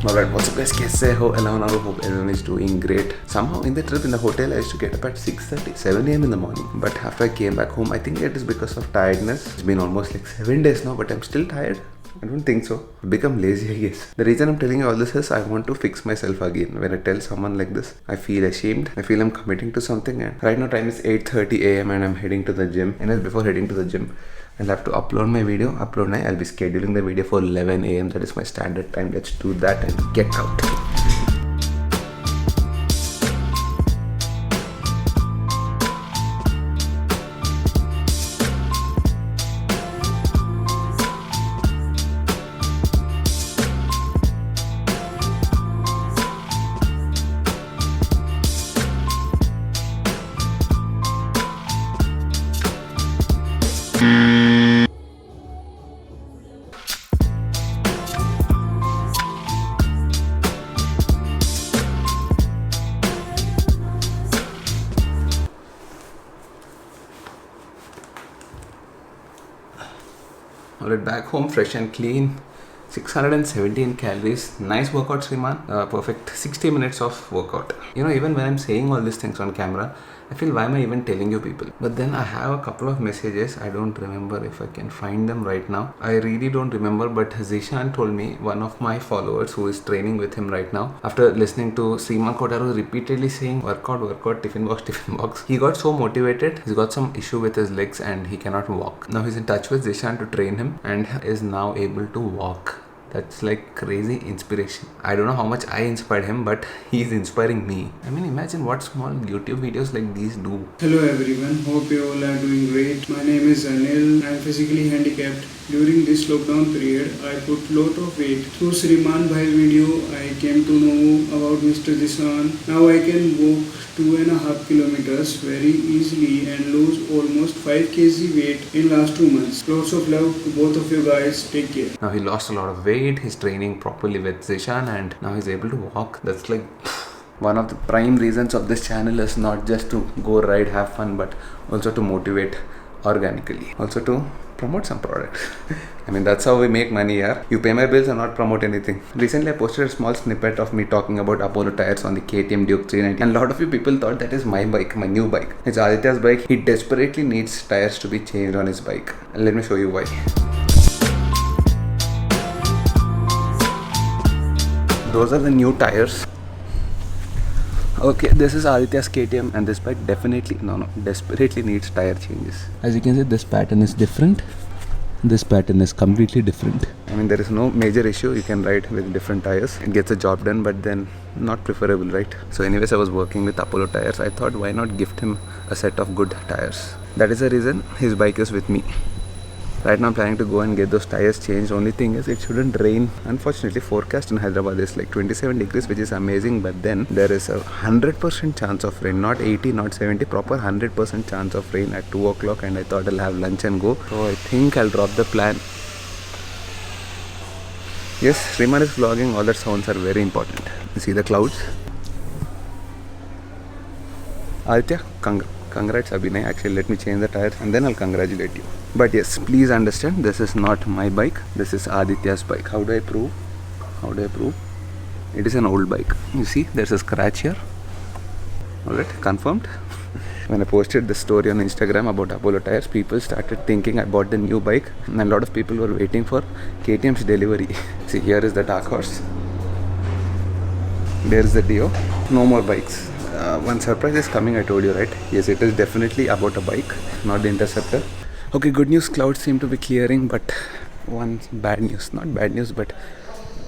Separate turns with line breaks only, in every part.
Alright, what's up guys? कैसे हो? Elana, hope everyone is doing great. Somehow in the trip in the hotel, I used to get up at 6:30, 7 a.m. in the morning. But after I came back home, I think it is because of tiredness. It's been almost like 7 days now, but I'm still tired. I don't think so. I've become lazy, I guess. The reason I'm telling you all this is I want to fix myself again. When I tell someone like this, I feel ashamed. I feel I'm committing to something. And right now time is 8:30 a.m. and I'm heading to the gym. And before heading to the gym, I'll have to upload my video. I'll be scheduling the video for 11 a.m. That is my standard time. Let's do that and get out. Alright, back home, fresh and clean. 617 calories. Nice workout, Sriman. Perfect 60 minutes of workout. You know, even when I'm saying all these things on camera, I feel, why am I even telling you people? But then I have a couple of messages. I don't remember if I can find them right now. I really don't remember, but Zishan told me, one of my followers who is training with him right now, after listening to Sriman Kotaru repeatedly saying workout, tiffin box, he got so motivated. He's got some issue with his legs and he cannot walk. Now he's in touch with Zishan to train him and is now able to walk. That's like crazy inspiration. I don't know how much I inspired him, but he's inspiring me. I mean, imagine what small YouTube videos like these do.
Hello everyone, hope you all are doing great. My name is Anil. I am physically handicapped. During this lockdown period, I put lot of weight. Through Sriman Bhai's video, I came to know about Mr. Zishan. Now I can walk 2.5 kilometers very easily and lose almost 5 kg weight in last 2 months. Lots of love to both of you guys. Take care.
Now he lost a lot of weight. He's training properly with Zishan and now he's able to walk. That's like one of the prime reasons of this channel is not just to go ride, have fun, but also to motivate organically. Also to promote some products. I mean, that's how we make money here. You pay my bills and not promote anything. Recently I posted a small snippet of me talking about Apollo tires on the KTM Duke 390 and a lot of you people thought that is my bike, my new bike. It's Aditya's bike. He desperately needs tires to be changed on his bike. And let me show you why. Those are the new tires. Okay, this is Aditya's KTM and this bike desperately needs tire changes. As you can see, this pattern is different. This pattern is completely different. I mean, there is no major issue. You can ride with different tires. It gets the job done, but then not preferable, right? So anyways, I was working with Apollo tires. I thought, why not gift him a set of good tires? That is the reason his bike is with me. Right now I'm planning to go and get those tires changed. Only thing is, it shouldn't rain. Unfortunately, forecast in Hyderabad is like 27 degrees, which is amazing, but then there is a 100% chance of rain. Not 80, not 70, proper 100% chance of rain at 2 o'clock, and I thought I'll have lunch and go. So I think I'll drop the plan. Yes, Sriman is vlogging. All that sounds are very important. You see the clouds? Aditya, congrats Abhinay. Actually, let me change the tires and then I'll congratulate you. But yes, please understand, this is not my bike. This is Aditya's bike. How do I prove? It is an old bike. You see, there's a scratch here. Alright, confirmed. When I posted the story on Instagram about Apollo tires, people started thinking I bought the new bike, and a lot of people were waiting for KTM's delivery. See, here is the Dark Horse. There is the Dio. No more bikes. One surprise is coming, I told you, right? Yes, it is definitely about a bike, not the Interceptor. Okay, good news, clouds seem to be clearing, but one bad news. Not bad news, but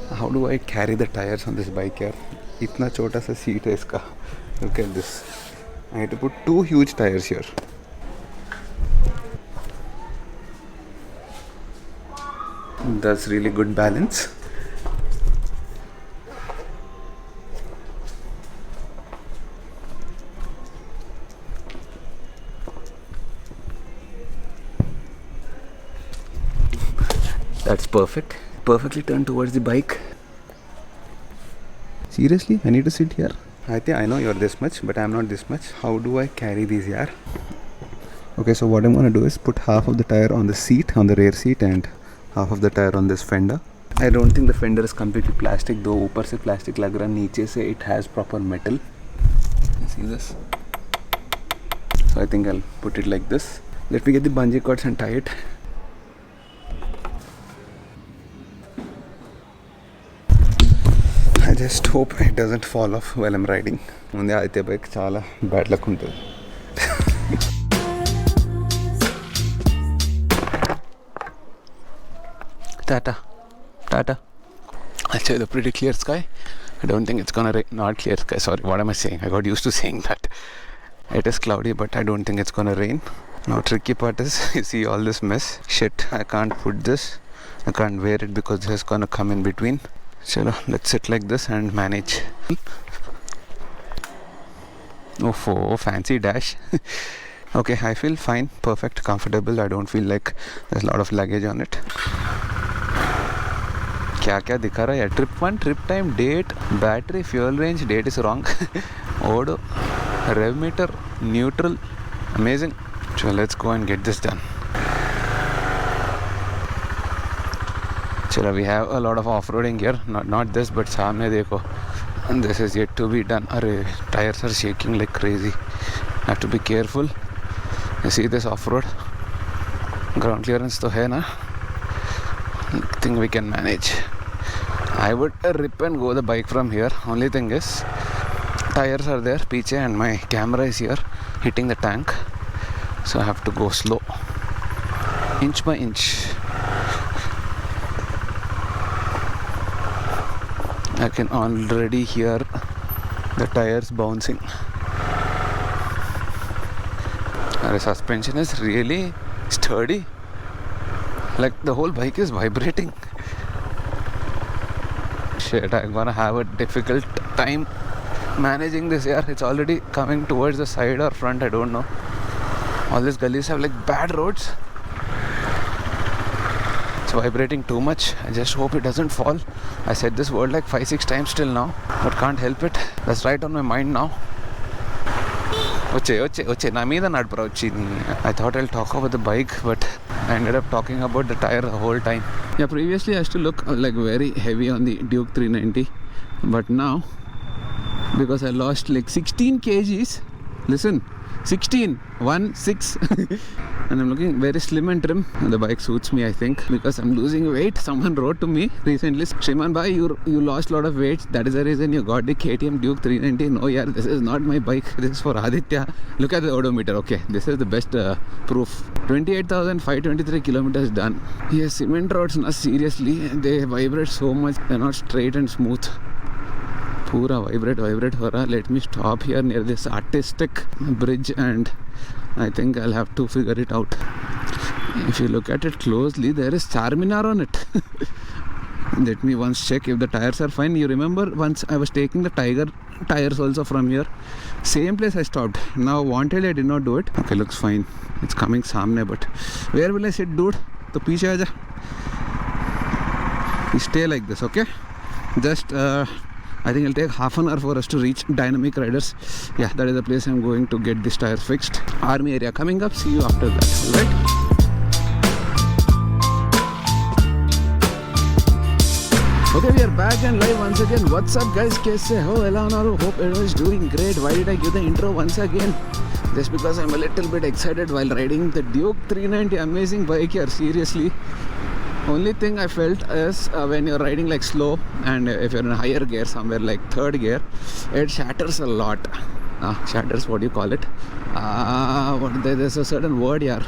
how do I carry the tires on this bike here? Itna chota sa seat hai iska. Look at this. I had to put 2 huge tires here. That's really good balance. That's perfect. Perfectly turned towards the bike. Seriously, I need to sit here. I think I know you're this much, but I'm not this much. How do I carry these here? Okay, so what I'm gonna do is put half of the tire on the seat, on the rear seat, and half of the tire on this fender. I don't think the fender is completely plastic though. ऊपर से plastic लग रहा है, नीचे से it has proper metal. See this? So I think I'll put it like this. Let me get the bungee cords and tie it. I just hope it doesn't fall off while I'm riding. ముందే Aditya bike చాలా bad luck ఉంటుంది. Tata. I'll show you the pretty clear sky. I don't think it's gonna rain. Not clear sky, sorry, what am I saying? I got used to saying that. It is cloudy, but I don't think it's gonna rain. Now tricky part is, you see all this mess. Shit, I can't put this. I can't wear it because this is gonna come in between. Chalo, let's sit like this and manage. Oh, fancy dash. Okay, I feel fine, perfect, comfortable. I don't feel like there's a lot of luggage on it. क्या दिखा रहा है? Trip 1, trip time, date, battery, fuel range, date is wrong. Odo, rev meter, neutral, amazing. So let's go and get this done. Chalo, we have a lot of off-roading here. Not this, but सामने देखो. And this is yet to be done. अरे, tires are shaking like crazy. Have to be careful. You see this off-road? Ground clearance तो है ना? I think we can manage. I would rip and go the bike from here. Only thing is, tires are there piche and my camera is here hitting the tank, so I have to go slow, inch by inch. I can already hear the tires bouncing. The suspension is really sturdy. Like the whole bike is vibrating. Shit, I'm gonna have a difficult time managing this here. It's already coming towards the side or front, I don't know. All these gullies have like bad roads. It's vibrating too much. I just hope it doesn't fall. I said this word like 5-6 times till now, but can't help it. That's right on my mind now. Oche, na meeda nadpra ochi. I thought I'll talk about the bike, but I ended up talking about the tire the whole time. Yeah, previously I used to look like very heavy on the Duke 390, but now, because I lost like 16 kgs, listen, 16, 1-6 and I'm looking very slim and trim. The bike suits me, I think, because I'm losing weight. Someone wrote to me recently, Shriman bhai, you lost a lot of weight, that is the reason you got the KTM Duke 390. No yaar, this is not my bike, this is for Aditya. Look at the odometer. Okay, this is the best proof. 28,523 kilometers done. Yes, cement roads, na, seriously, they vibrate so much, they're not straight and smooth. Pura vibrate ho raha. Let me stop here near this artistic bridge and I think I'll have to figure it out. If you look at it closely, there is Charminar on it. Let me once check if the tires are fine. You remember once I was taking the Tiger tires also from here, same place I stopped. Now wanted, I did not do it. Okay, looks fine. It's coming samne, but where will I sit, dude? To piche aaja. You stay like this, okay? Just I think it'll take half an hour for us to reach Dynamic Riders. Yeah, that is the place I'm going to get this tire fixed. Army area coming up. See you after that. Alright? Okay, we are back and live once again. What's up, guys? Kaise ho? Hope everyone is doing great. Why did I give the intro once again? Just because I'm a little bit excited while riding the Duke 390. Amazing bike here, seriously. Only thing I felt is when you're riding like slow and if you're in a higher gear, somewhere like third gear, it shatters a lot. Shatters, what do you call it? There's a certain word here.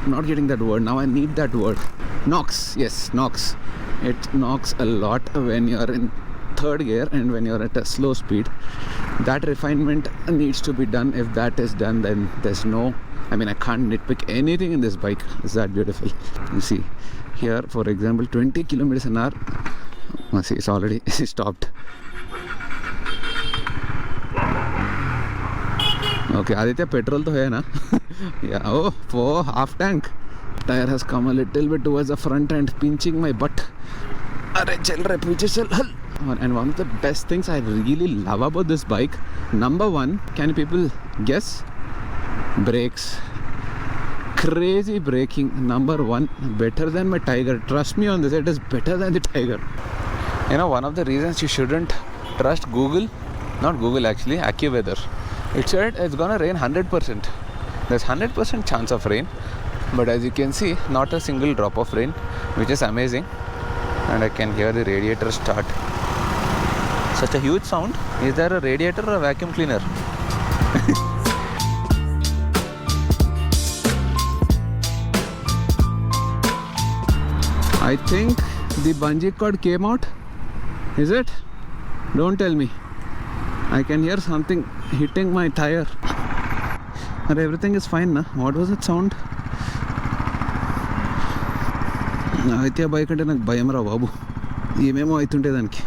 I'm not getting that word. Now I need that word. Knocks. Yes, knocks. It knocks a lot when you're in third gear and when you're at a slow speed. That refinement needs to be done. If that is done, then there's no, I can't nitpick anything in this bike. It's that beautiful. You see here, for example, 20 kilometers an hour. See, it's already stopped. Okay, Aditya, petrol to hai na? Yeah, oh, half tank. Tire has come a little bit towards the front end, pinching my butt. And one of the best things I really love about this bike, number one, can people guess? Brakes. crazy braking. Number one, better than my Tiger. Trust me on this, it is better than the Tiger. You know, one of the reasons you shouldn't trust Google, not Google actually, AccuWeather. It said it's gonna rain 100%. There's 100% chance of rain, but as you can see, not a single drop of rain, which is amazing. And I can hear the radiator start. Such a huge sound. Is there a radiator or a vacuum cleaner? I think the bungee cord came out. Is it? Don't tell me. I can hear something hitting my tire. And everything is fine, na? What was that sound? అయితే bike అంటే నాకు భయం రా బాబు. ఏమేమో అవుతుంటే దానికి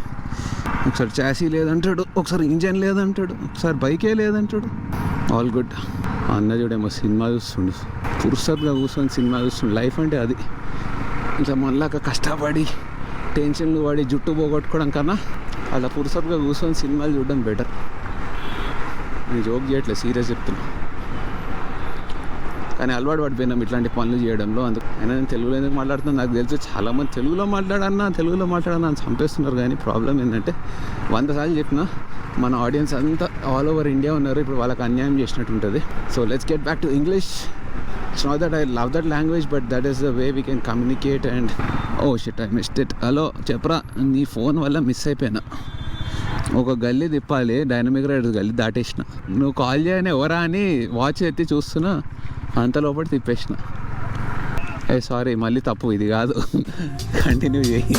ఒకసారి chassis లేదంటాడు, ఒకసారి ఇంజన్ లేదంటాడు, ఒకసారి బైకే లేదంటాడు. All good. అన్న చూడేమో సినిమా చూస్తుండు, పురుసత్గా కూర్చొని సినిమా చూస్తుండు. లైఫ్ అంటే అది. ఇంకా మళ్ళాక కష్టపడి టెన్షన్లు పడి జుట్టు పోగొట్టుకోవడం కన్నా అలా పురుసత్గా కూర్చొని సినిమాలు చూడడం బెటర్. నేను జోక్ చేయట్లేదు, సీరియస్ చెప్తున్నా. కానీ అలవాటు పడిపోయినాం ఇట్లాంటి పనులు చేయడంలో. అందుకు అయినా నేను తెలుగులో ఎందుకు మాట్లాడుతున్నాను నాకు తెలుసు. చాలామంది తెలుగులో మాట్లాడన్నా అని చంపేస్తున్నారు. కానీ ప్రాబ్లం ఏంటంటే 100 సార్లు చెప్పినా మన ఆడియన్స్ అంతా ఆల్ ఓవర్ ఇండియా ఉన్నారు. ఇప్పుడు వాళ్ళకి అన్యాయం చేసినట్టు ఉంటుంది. So let's get back to English. It's not that I love that language, but that is the way we can communicate. And oh shit, I missed it. Hello చెప్పరా, నీ phone వల్ల miss అయిపోయినా. ఒక గల్లీ తిప్పాలి, డైనమిక్ రైడర్స్ గల్లీ దాటేసిన. నువ్వు call చేయని ఎవరా అని వాచ్ ఎత్తి చూస్తున్నా, అంత లోపల తిప్పేసిన. సారీ, మళ్ళీ తప్పు, ఇది కాదు. కంటిన్యూ చేయి.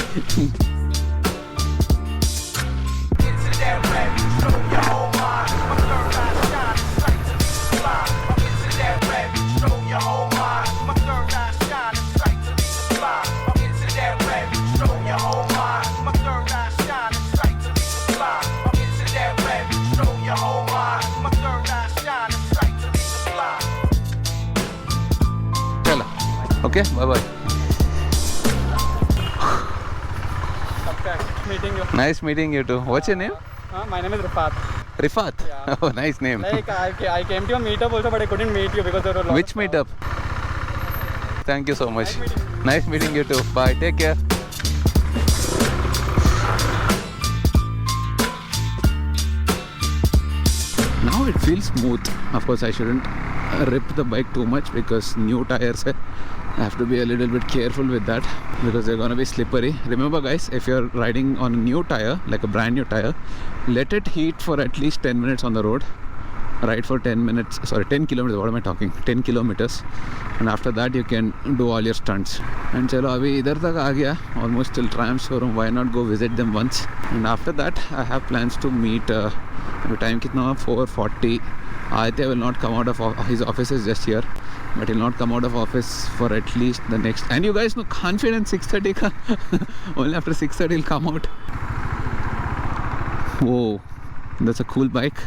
Okay, bye-bye.
Meeting you.
Nice meeting you too. What's your name?
My name is Rifat.
Rifat?
Yeah.
Oh, nice name.
Like I came to a meetup also, but I couldn't meet you because there were a lot.
Which meetup? Thank you so much.
Nice meeting
Nice meeting
you.
you too. Bye. Take care. Now it feels smooth. Of course, I shouldn't rip the bike too much because new tires hai. I have to be a little bit careful with that because they're gonna be slippery. Remember guys, if you're riding on a new tire, like a brand new tire, let it heat for at least 10 minutes on the road. Ride for 10 minutes, sorry 10 kilometers, what am I talking, 10 kilometers, and after that you can do all your stunts. And chalo abhi idhar tak aa gaya, almost till Triumph showroom. Why not go visit them once? And after that I have plans to meet time kitna 4:40. Aditya will not come out of his office is just here, but he'll not come out of office for at least the next, and you guys know confident 6:30 ka. Only after 6:30 he'll come out. Whoa, that's a cool bike.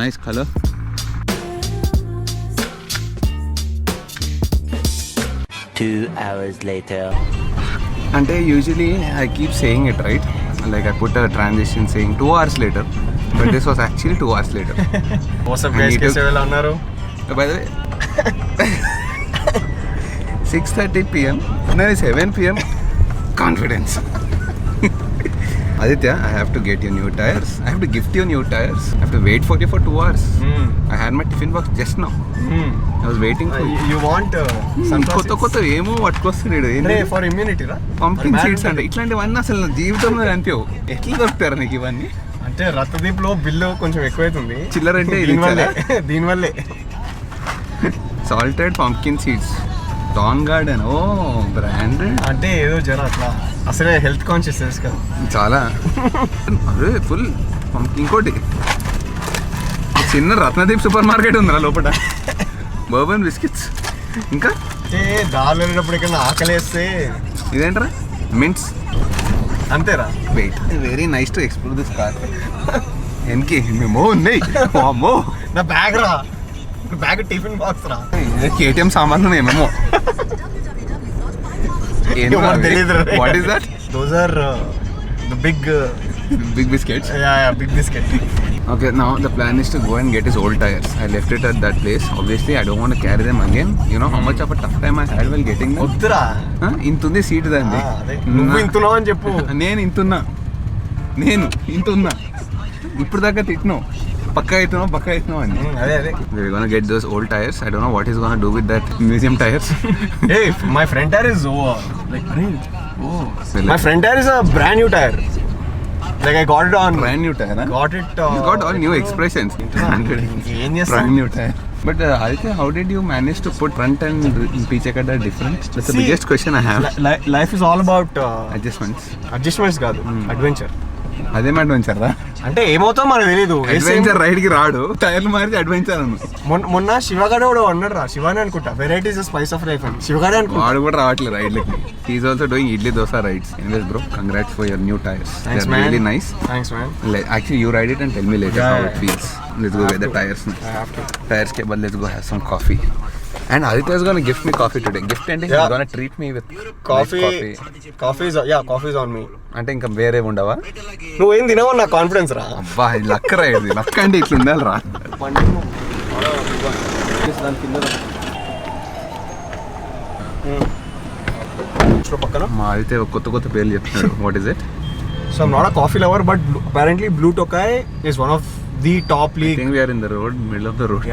Nice color.
Two hours later.
And usually I keep saying it, right? Like I put a transition saying 2 hours later, but this was actually 2 hours later.
What's up
And
guys?
he
कैसे
took-
वेला उन्नारो?
By the way, 6:30 p.m. No, 7 p.m. Confidence. Aditya, I have to get you new tires. I have to gift you new tires. I have to wait for you for 2 hours. I had my tiffin box just now. I was waiting for you.
You want
కొత్త ఏమో పట్టుకొస్తున్నాడు.
for immunity రా?
Pumpkin seeds అంటే ఇట్లాంటివన్నీ అసలు నా జీవితంలో అనిపించవు. ఎట్లా దొరుకుతారు నీకు ఇవన్నీ?
అంటే రత్నదీప్ లో బిల్లు కొంచెం ఎక్కువైతుంది.
చిల్లర అంటే
దీనివల్లే
salted pumpkin seeds, Dawn Garden. ఓ బ్రాండెడ్
అంటే ఏదో జర అట్లా అసలే హెల్త్ కాన్షియస్ తెలుసు కదా.
చాలా అదే ఫుల్. ఇంకోటి చిన్న రత్నదీప్ సూపర్ మార్కెట్ ఉందిరా లోపల. Bourbon biscuits. ఇంకా
అంటే దారిలో వెళ్ళినప్పుడు ఇక్కడ ఆకలేస్తే
ఇదేంట్రా, మింట్స్.
అంతేరా.
Wait, very nice to explore this car. ఎన్కి మేము ఉన్నాయి. అమ్మో,
నా బ్యాగ్ రా, బ్యాగ్ టిఫిన్ బాక్స్ రా.
కేటీఎం సామాన్లు ఏమేమో. What is that?
Those are the big
big biscuits.
Big biscuit.
Okay, now the plan is to go and get his old tires. I left it at that place. Obviously, I don't want to carry them again. You know how much of a tough time I had while getting them?
వద్దురా
ఇంతుంది seat దండి.
నువ్వు ఇంతున్నావు అని చెప్పు.
నేను ఇంతున్నా ఇప్పుడు దాకా తిట్టినావు పక్క అవుతున్నావు అని.
అదే
We're gonna get those old tires. I don't know what he's gonna do with that museum tires.
Hey, my front tire is over. Like,
So
my front tire is a brand new tire. Like I got it on.
brand new tire, huh?
Got it.
He's got all new expressions.
ఏం చేస్తా?
Brand new tire. But Aditya, how did you manage to put front and peach kadda different? That's the
See,
biggest question I have.
Life is all about
Adjustments
కాదు, adventure.
అదేం adventure రా?
అంటే ఏమవుతాం మనకు తెలీదు.
Adventure ride కి రాడు, టైర్లు మారితే అడ్వెంచర్ అను.
మొన్న శివగాడు కూడా అన్నాడు రా, శివాని అనుకుంటా, వెరైటీస్ స్పైస్ ఆఫ్ లైఫ్ అని శివగాడే అనుకుంటా.
వాడు కూడా రావట్లేదు రైడ్లకి. He's also doing idli dosa rides. Anyways bro, congrats for your new tires.
Thanks,
They're
man.
really nice.
Thanks man.
Actually you ride it and tell me later
Yeah,
how
yeah.
it feels. Let's go get the tires.
I have to.
Tires ke bad, let's go have some coffee. And Aditya is going to gift me coffee today. Gift and he's
Yeah.
going to treat me with
Coffee is on me.
అంటే ఇంకా వేరే ఉండవా?
నువ్వేం తినవు నా confidence రా.
అబ్బా ఇది లక్ రా, ఇది లక్ అంటే ఇట్లా ఉండాలి రా.
పక్కన
మా అయితే కొత్త పేర్లు చెప్తున్నాడు. What is it?
So I'm not a coffee lover but apparently Blue Tokai is one of the top
I
league.
think we are in the road, middle of the road.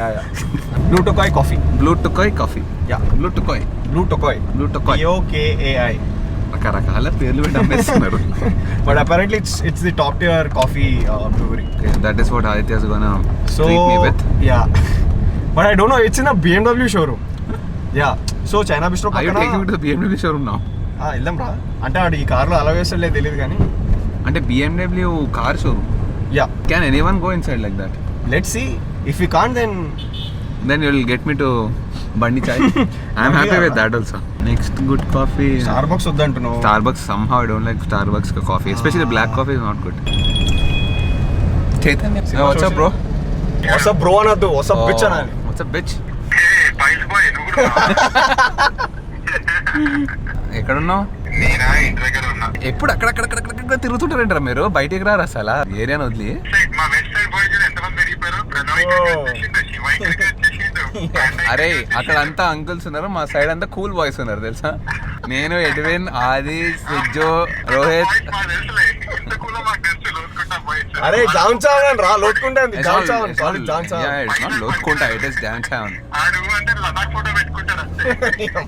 Blue Tokai coffee.
Blue Tokai coffee.
Yeah.
Blue Tokai.
Blue Tokai.
Blue Tokai.
POKAI.
రకరకాల పేర్లు పెట్టి అమ్మేస్తున్నారు.
But apparently it's the top tier coffee brewery.
That is what Aditya is gonna
So
treat me with.
yeah. But I don't know, it's in a BMW showroom. Yeah. So China Bistro
Are you taking me
పక్కన
to the BMW showroom now?
వెళ్దాం రా. అంటే ఆడు ఈ కార్లో అలా వేస్తాడులే తెలియదు కానీ.
అంటే BMW car showroom.
Yeah.
Can anyone go inside like that?
Let's see. If we can't
Then you will get me to Bandi Chai. I am happy with that also. Next good coffee.
Starbucks వద్దంటున్నావు.
Starbucks, somehow I don't like Starbucks coffee. Especially black coffee is not good. Chaitanya. What's up bro?
What's up bro అనొద్దు. What's up bitch అనాలి.
What's up bitch? ఎక్కడున్నావు? ఎప్పుడు అక్కడ తిరుగుతుంటారంటారా మీరు? బయటికి రారు అసలు ఏరియాని వదిలి. అరే అక్కడ అంతా అంకుల్స్ ఉన్నారు, మా సైడ్ అంతా కూల్ బాయ్స్ ఉన్నారు తెలుసా. నేను, ఎడ్విన్, ఆది, సిజ్జో, రోహిత్.
అరే జాన్ చావన్ రా, లోటుకుంటాంది. John Chavan college John Chavan.
Yeah, it's not లోటుకుంటా, it is dance Chavan.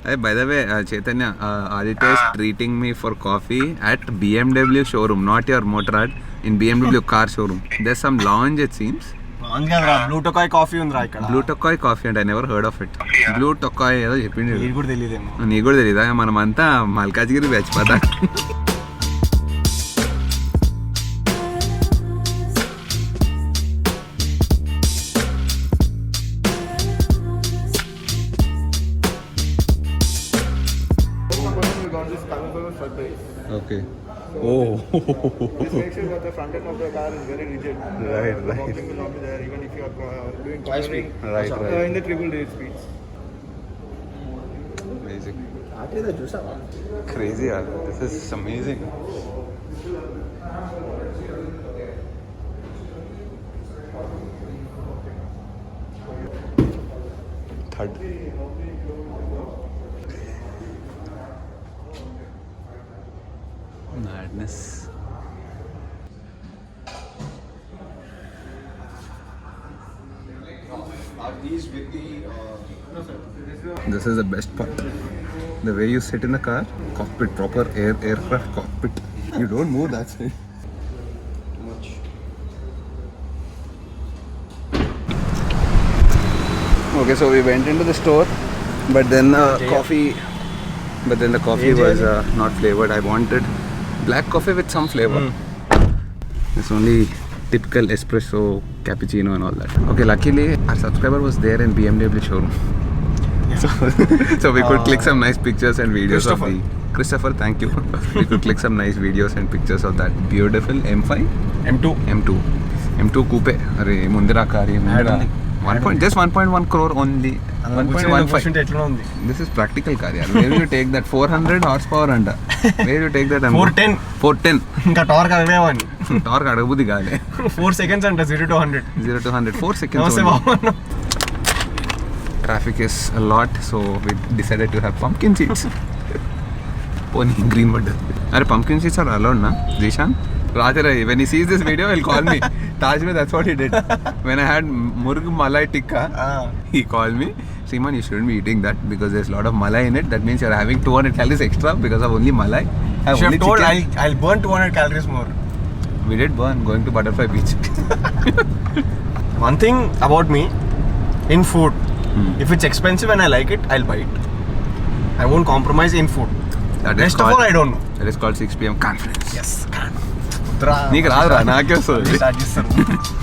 Hey, by the way, Chaitanya, Aditya is treating me for coffee at BMW showroom, not your Motorrad, in BMW car showroom. There's some lounge it seems.
Blue Tokai coffee ఉందిరా ఇక్కడ.
Blue Tokai coffee and I never heard of it. Blue Tokai ఏదో చెప్పిండు.
ఇది కూడా తెలియదేమో.
నీకు కూడా తెలీదా? మనమంతా మల్కాజ్గిరి బ్యాచ్ పదా. Okay. Oh.
This makes sure that the front end of the car is very rigid.
Right.
Walking will not be there even if you are doing cornering.
Right.
In the triple D speeds.
Amazing. Crazy, yaar. This is amazing. Third. Madness.
Are these with the
This is the best part. The way you sit in the car, cockpit, proper aircraft cockpit. You don't move that side.
much?
Okay, so we went into the store, but then coffee. But then the coffee was not flavored. I wanted black coffee with some flavor. It's only typical espresso, cappuccino and all that. Okay, luckily our subscriber was there in BMW showroom. So we could click some nice pictures and videos of the Christopher, thank you. We could click some nice videos and pictures of that beautiful M5
M2.
M2 coupe. अरे मुंदिरा car ये मुंदिरा just 1.1 crore only. 1.15.
ఎట్లా ఉంది
This is practical car, yeah. Where will you take that 400 horsepower under? Where will you take that? 410.
ఇంకా torque అడిగేవాడిని
Torque అడగబుద్ది కాలే.
4 seconds అంట 0 to 100
0 to 100. 4 seconds
నమస్తే
only.
Babu
Traffic is a lot, so we decided to have pumpkin seats. Pony green wood. Are pumpkin seats are allowed, na? Zishan? Rajarai, when he sees this video, he'll call me. Tajme, that's what he did. When I had murg malai tikka, he called me. Simon, you shouldn't be eating that because there's a lot of malai in it. That means you're having 200 calories extra because of only malai.
She have told I'll burn 200 calories more.
We did burn going to Butterfly Beach.
One thing about me in food, if it's expensive and I like it, I'll buy it. I won't compromise in food. Rest of all, I don't know.
That is called 6 p.m. confidence.
Yes.
నీకు రాదురా నాకే వస్తుంది
start చేస్తాను